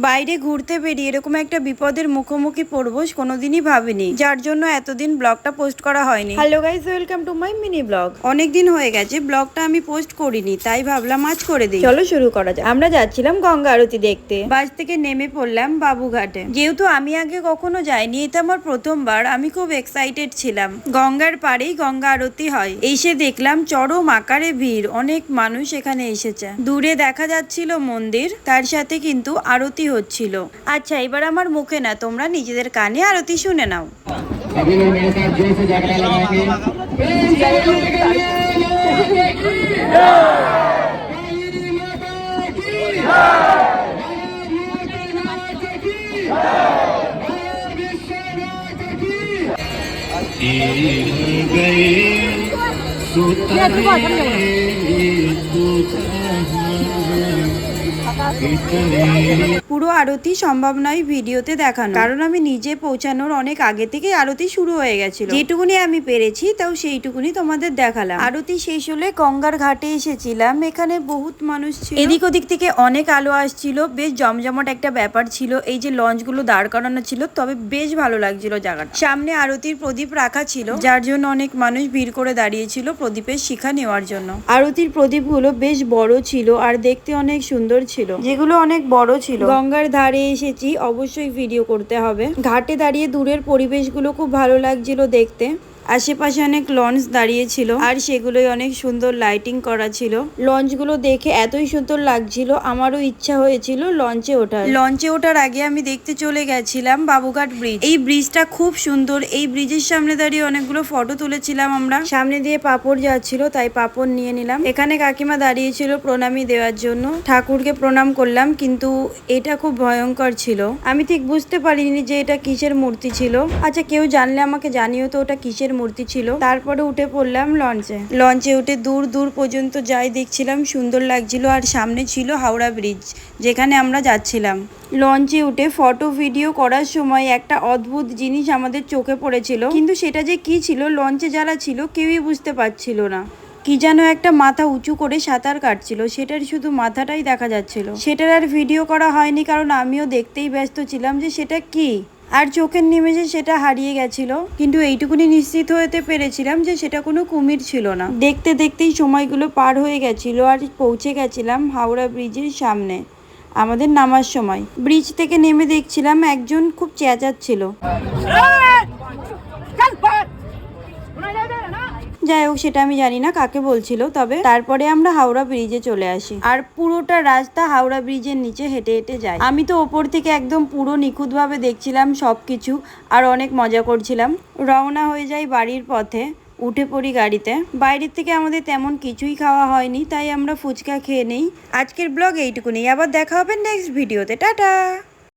বাইরে ঘুরতে বেরিয়ে এরকম একটা বিপদের মুখোমুখি পড়বো কোনোদিনই ভাবিনি, যার জন্য এতদিন ব্লগটা পোস্ট করা হয়নি। Hello guys, welcome to my mini blog. অনেকদিন হয়ে গেছে ব্লগটা আমি পোস্ট করিনি, তাই ভাবলাম আজ করে দিই। চলো শুরু করা যাক। আমরা যাচ্ছিলাম গঙ্গা আরতি দেখতে। বাস থেকে নেমে পড়লাম বাবুঘাটে। যেহেতু আমি আগে কখনো যাইনি, এটা আমার প্রথমবার, আমি খুব এক্সাইটেড ছিলাম। গঙ্গার পাড়েই গঙ্গা আরতি হয়। এসে দেখলাম চরম আকারে ভিড়, অনেক মানুষ এখানে এসেছে। দূরে দেখা যাচ্ছিল মন্দির, তার সাথে কিন্তু আরতি হচ্ছিল। আচ্ছা, এবার আমার মুখে না, তোমরা নিজেদের কানে আরতি শুনে নাও। পুরো আরতি সম্ভব নয় ভিডিওতে দেখানো, কারণ আমি নিজে পৌঁছানোর অনেক আগে থেকে আরতি শুরু হয়ে গেছিল। যেটুকুনি আমি পেরেছি তাও সেইটুকুনি তোমাদের দেখালাম। আরতি শেষ হলে গঙ্গার ঘাটে এসেছিলাম। এখানে বহুত মানুষ ছিল, এদিক ওদিক থেকে অনেক আলো আসছিল, বেশ জমজমাট একটা ব্যাপার ছিল। এই যে লঞ্চ গুলো দাঁড় করানো ছিল, তবে বেশ ভালো লাগছিল জায়গাটা। সামনে আরতির প্রদীপ রাখা ছিল, যার জন্য অনেক মানুষ ভিড় করে দাঁড়িয়েছিল প্রদীপের শিখা নেওয়ার জন্য। আরতির প্রদীপ গুলো বেশ বড় ছিল আর দেখতে অনেক সুন্দর ছিল। যেগুলো অনেক বড় ছিল। গঙ্গার ধারে এসেছি, অবশ্যই ভিডিও করতে হবে। ঘাটে দাঁড়িয়ে দূরের পরিবেশগুলো খুব ভালো লাগছিল দেখতে। আশেপাশে অনেক লঞ্চ দাঁড়িয়ে ছিল আর সেগুলোই অনেক সুন্দর লাইটিং করা ছিল। লঞ্চগুলো দেখে এতই সুন্দর লাগছিল, আমারও ইচ্ছা হয়েছিল লঞ্চে ওঠার। লঞ্চে ওঠার আগে আমি দেখতে চলে গেছিলাম বাবুঘাট ব্রিজ। এই ব্রিজটা খুব সুন্দর। এই ব্রিজের সামনে দাঁড়িয়ে অনেকগুলো ফটো তুলেছিলাম আমরা। সামনে দিয়ে পাপড় যাচ্ছিল, তাই পাপড় নিয়ে নিলাম। এখানে কাকিমা দাঁড়িয়েছিল প্রণামী দেওয়ার জন্য। ঠাকুরকে প্রণাম করলাম, কিন্তু এটা খুব ভয়ঙ্কর ছিল। আমি ঠিক বুঝতে পারিনি যে এটা কিসের মূর্তি ছিল। আচ্ছা, কেউ জানলে আমাকে জানিও তো ওটা কিসের মূর্তি ছিল। তারপরে উঠে পড়লাম লঞ্চে উঠে দূর দূর পর্যন্ত যাই দেখছিলাম, সুন্দর লাগছিল। আর সামনে ছিল হাওড়া ব্রিজ, যেখানে আমরা যাচ্ছিলাম। লঞ্চে উঠে ফটো ভিডিও করার সময় একটা অদ্ভুত জিনিস আমাদের চোখে পড়েছিল, কিন্তু সেটা যে কি ছিল লঞ্চে যারা ছিল কেউই বুঝতে পারছিল না। কি যেন একটা মাথা উঁচু করে সাঁতার কাটছিল, সেটার শুধু মাথাটাই দেখা যাচ্ছিল। সেটার আর ভিডিও করা হয়নি, কারণ আমিও দেখতেই ব্যস্ত ছিলাম যে সেটা কি। আর চোখের নিমেষে সেটা হারিয়ে গেছিল, কিন্তু এইটুকুনি নিশ্চিত হতে পেরেছিলাম যে সেটা কোনো কুমির ছিল না। দেখতে দেখতেই সময়গুলো পার হয়ে গেছিল আর পৌঁছে গেছিলাম হাওড়া ব্রিজের সামনে। আমাদের নামার সময় ব্রিজ থেকে নেমে দেখছিলাম একজন খুব চেঁচাচ্ছিল। যাই হোক, সেটা আমি জানি না কাকে বলছিল। তবে তারপরে আমরা হাওড়া ব্রিজে চলে আসি আর পুরোটা রাস্তা হাওড়া ব্রিজের নিচে হেঁটে হেঁটে যাই। আমি তো ওপর থেকে একদম পুরো নিখুঁতভাবে দেখছিলাম সবকিছু আর অনেক মজা করছিলাম। রওনা হয়ে যাই বাড়ির পথে। উঠে পড়ি গাড়িতে। বাইরের থেকে আমাদের তেমন কিছুই খাওয়া হয়নি, তাই আমরা ফুচকা খেয়ে নেই। আজকের ব্লগ এইটুকুনি, আবার দেখা হবে নেক্সট ভিডিওতে। টাটা।